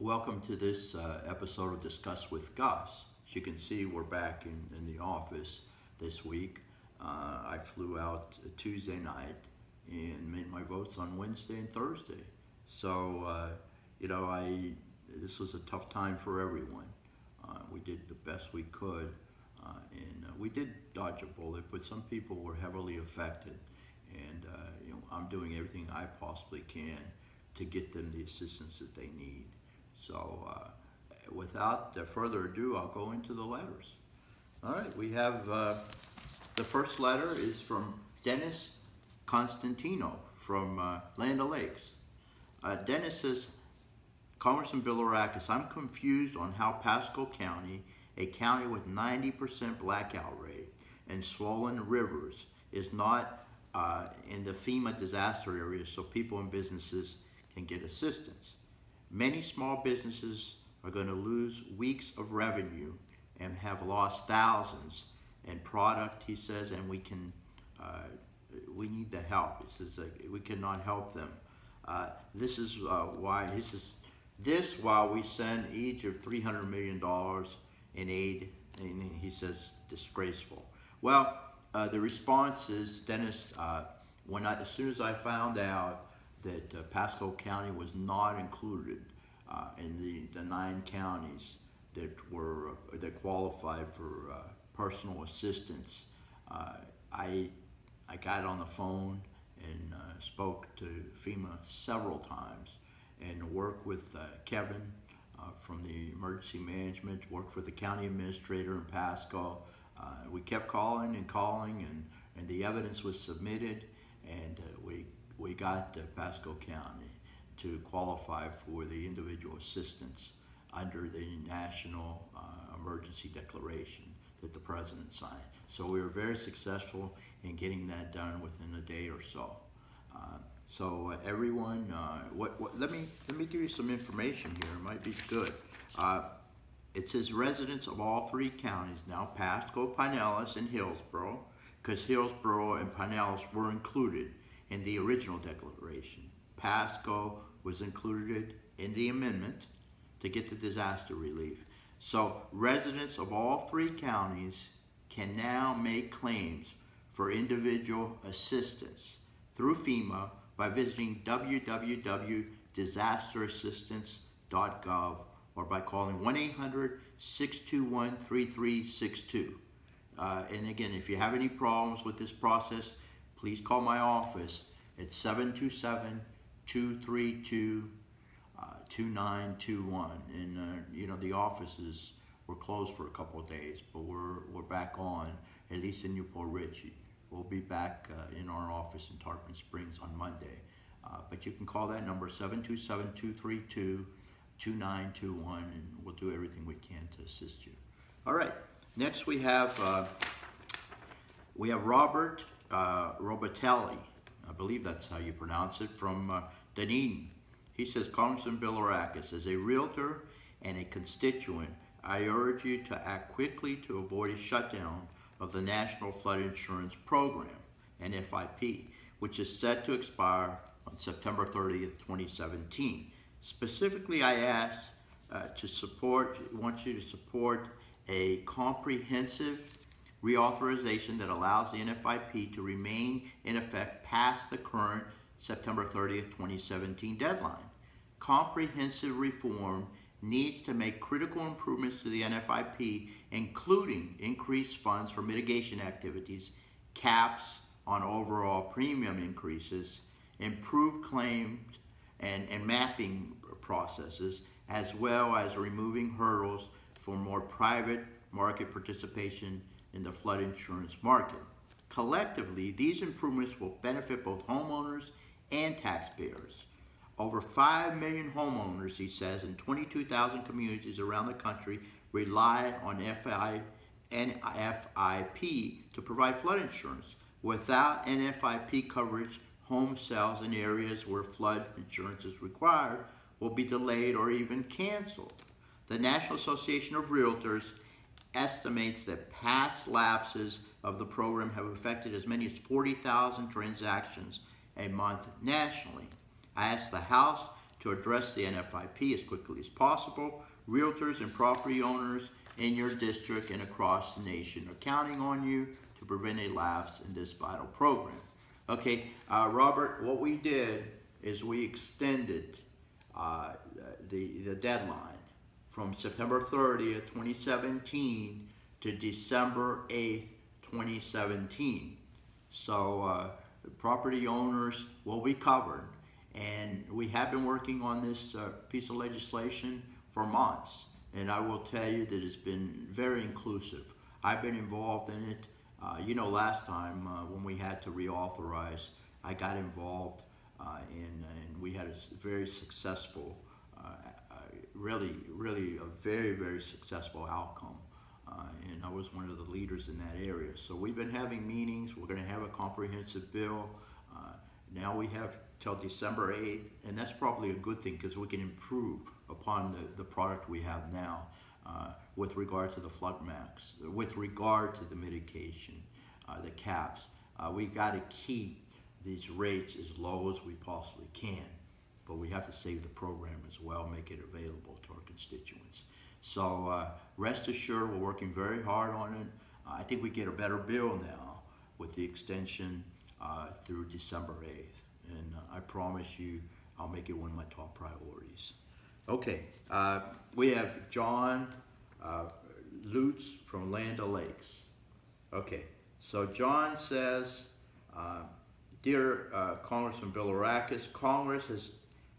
Welcome to this episode of Discuss with Gus. As you can see, we're back in the office this week. I flew out Tuesday night and made my votes on Wednesday and Thursday. So, this was a tough time for everyone. We did the best we could, and we did dodge a bullet, but some people were heavily affected. And I'm doing everything I possibly can to get them the assistance that they need. So without further ado, I'll go into the letters. All right, we have the first letter is from Dennis Constantino from Land O'Lakes. Dennis says, Congressman Bilirakis, I'm confused on how Pasco County, a county with 90% blackout rate and swollen rivers, is not in the FEMA disaster area so people and businesses can get assistance. Many small businesses are going to lose weeks of revenue and have lost thousands in product, he says, and we need the help. He says we cannot help them. This is why while we send Egypt $300 million in aid, and he says disgraceful. Well, the response is, Dennis, as soon as I found out that Pasco County was not included in the 9 counties that qualified for personal assistance, I got on the phone and spoke to FEMA several times and worked with Kevin from the emergency management, worked with the county administrator in Pasco. We kept calling and calling, and the evidence was submitted, and we got Pasco County to qualify for the individual assistance under the National Emergency Declaration that the President signed. So we were very successful in getting that done within a day or so. Everyone, let me give you some information here. It might be good. It says residents of all 3 counties now, Pasco, Pinellas, and Hillsborough, because Hillsborough and Pinellas were included in the original declaration. Pasco was included in the amendment to get the disaster relief. So residents of all 3 counties can now make claims for individual assistance through FEMA by visiting www.disasterassistance.gov or by calling 1-800-621-3362. And again, if you have any problems with this process, please call my office at 727-232-2921. And the offices were closed for a couple of days, but we're back on, at least in Newport Richey. We'll be back in our office in Tarpon Springs on Monday. But you can call that number, 727-232-2921, and we'll do everything we can to assist you. All right, next we have Robert Robatelli, I believe that's how you pronounce it, from Dunedin. He says, Congressman Bilirakis, as a realtor and a constituent, I urge you to act quickly to avoid a shutdown of the National Flood Insurance Program, NFIP, which is set to expire on September 30th, 2017. Specifically, I want you to support a comprehensive reauthorization that allows the NFIP to remain in effect past the current September 30th, 2017 deadline. Comprehensive reform needs to make critical improvements to the NFIP, including increased funds for mitigation activities, caps on overall premium increases, improved claims and mapping processes, as well as removing hurdles for more private market participation in the flood insurance market. Collectively, these improvements will benefit both homeowners and taxpayers. Over 5 million homeowners, he says, in 22,000 communities around the country rely on NFIP to provide flood insurance. Without NFIP coverage, home sales in areas where flood insurance is required will be delayed or even canceled. The National Association of Realtors estimates that past lapses of the program have affected as many as 40,000 transactions a month nationally. I asked the House to address the NFIP as quickly as possible. Realtors and property owners in your district and across the nation are counting on you to prevent a lapse in this vital program. Okay, Robert, what we did is we extended the deadline from September 30th, 2017 to December 8th, 2017. So property owners will be covered. And we have been working on this piece of legislation for months. And I will tell you that it's been very inclusive. I've been involved in it. You know, last time when we had to reauthorize, I got involved and we had a very successful, really a very, very successful outcome. And I was one of the leaders in that area. So we've been having meetings. We're going to have a comprehensive bill. Now we have till December 8th, and that's probably a good thing because we can improve upon the product we have now with regard to the flood max, with regard to the mitigation, the caps. We got to keep these rates as low as we possibly can, but we have to save the program as well, make it available to our constituents. So rest assured, we're working very hard on it. I think we get a better bill now with the extension through December 8th. And I promise you, I'll make it one of my top priorities. Okay, we have John Lutz from Land O'Lakes. Okay, so John says, Dear Congressman Bilirakis, Congress has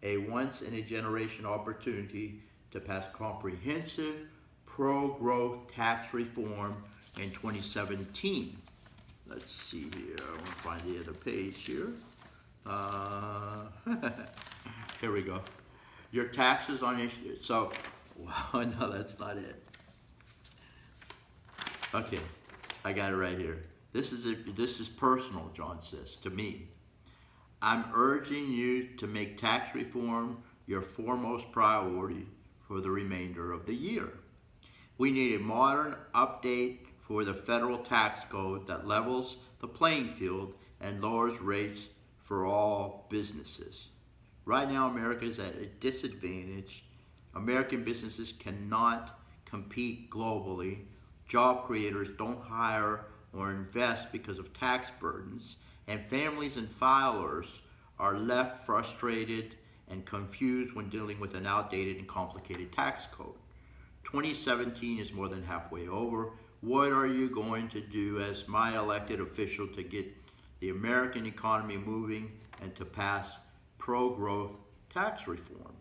a once-in-a-generation opportunity to pass comprehensive pro-growth tax reform in 2017. Let's see here, I want to find the other page here. Here we go. Your taxes on issue. So, wow, no, that's not it. Okay, I got it right here. This is personal, John says, to me. I'm urging you to make tax reform your foremost priority for the remainder of the year. We need a modern update for the federal tax code that levels the playing field and lowers rates for all businesses. Right now, America is at a disadvantage. American businesses cannot compete globally. Job creators don't hire or invest because of tax burdens, and families and filers are left frustrated and confused when dealing with an outdated and complicated tax code. 2017 is more than halfway over. What are you going to do as my elected official to get the American economy moving and to pass pro-growth tax reform?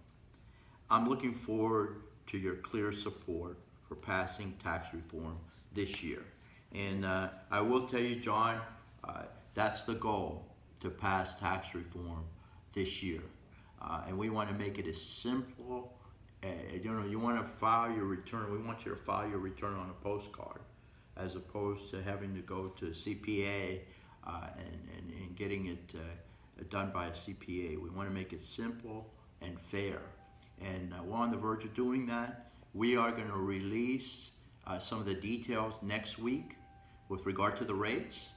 I'm looking forward to your clear support for passing tax reform this year. And I will tell you, John, that's the goal, to pass tax reform this year. And we want to make it as simple. You want to file your return. We want you to file your return on a postcard, as opposed to having to go to a CPA and getting it done by a CPA. We want to make it simple and fair. And we're on the verge of doing that. We are going to release some of the details next week with regard to the rates.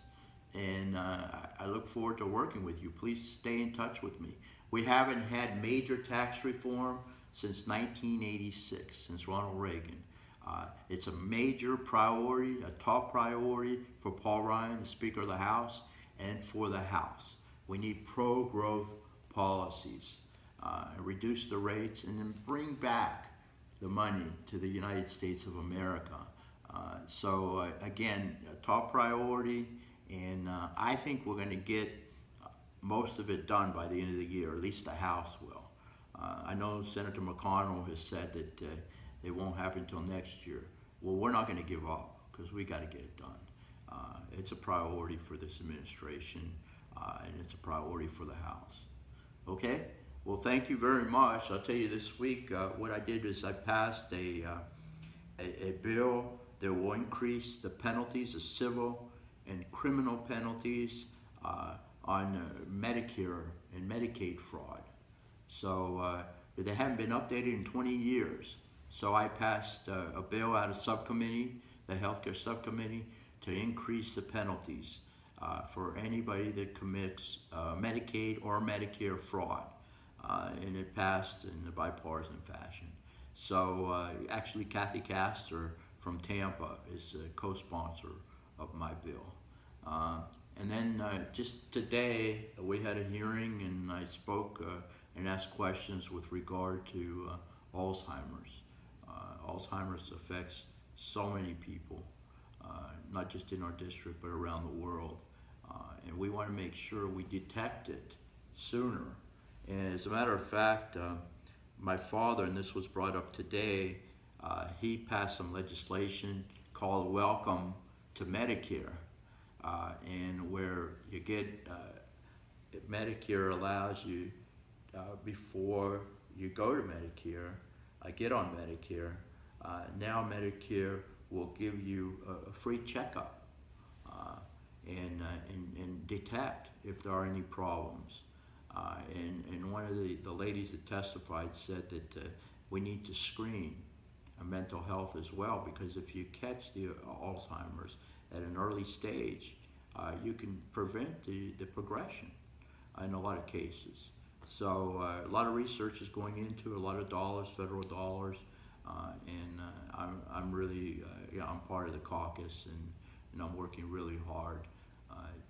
And I look forward to working with you. Please stay in touch with me. We haven't had major tax reform since 1986, since Ronald Reagan. It's a major priority, a top priority for Paul Ryan, the Speaker of the House, and for the House. We need pro-growth policies, reduce the rates, and then bring back the money to the United States of America. So again, a top priority, and I think we're going to get most of it done by the end of the year, at least the House will. I know Senator McConnell has said that it won't happen until next year. Well, we're not going to give up because we got to get it done. It's a priority for this administration, and it's a priority for the House. Okay? Well, thank you very much. I'll tell you this week, what I did is I passed a bill that will increase the penalties, the civil and criminal penalties on Medicare and Medicaid fraud. So they haven't been updated in 20 years. So I passed a bill out of subcommittee, the healthcare subcommittee, to increase the penalties for anybody that commits Medicaid or Medicare fraud. and it passed in a bipartisan fashion. So actually, Kathy Castor from Tampa is a co-sponsor of my bill. And then just today, we had a hearing, and I spoke and asked questions with regard to Alzheimer's. Alzheimer's affects so many people, not just in our district, but around the world. And we want to make sure we detect it sooner. And as a matter of fact, my father, and this was brought up today, he passed some legislation called Welcome to Medicare. And where you get, Medicare allows you, before you go to Medicare, get on Medicare, now Medicare will give you a free checkup and detect if there are any problems. And one of the ladies that testified said that we need to screen mental health as well, because if you catch the Alzheimer's at an early stage, you can prevent the progression in a lot of cases. So a lot of research is going into it, a lot of dollars, federal dollars, and I'm really, I'm part of the caucus, and I'm working really hard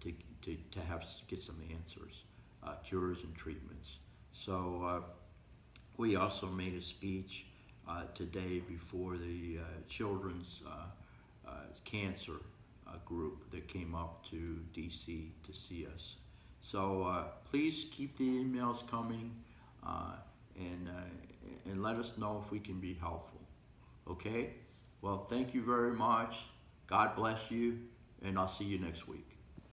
to get some answers, cures and treatments. So we also made a speech today before the children's cancer group that came up to DC to see us. So please keep the emails coming, and let us know if we can be helpful. Okay? Well, thank you very much. God bless you, and I'll see you next week.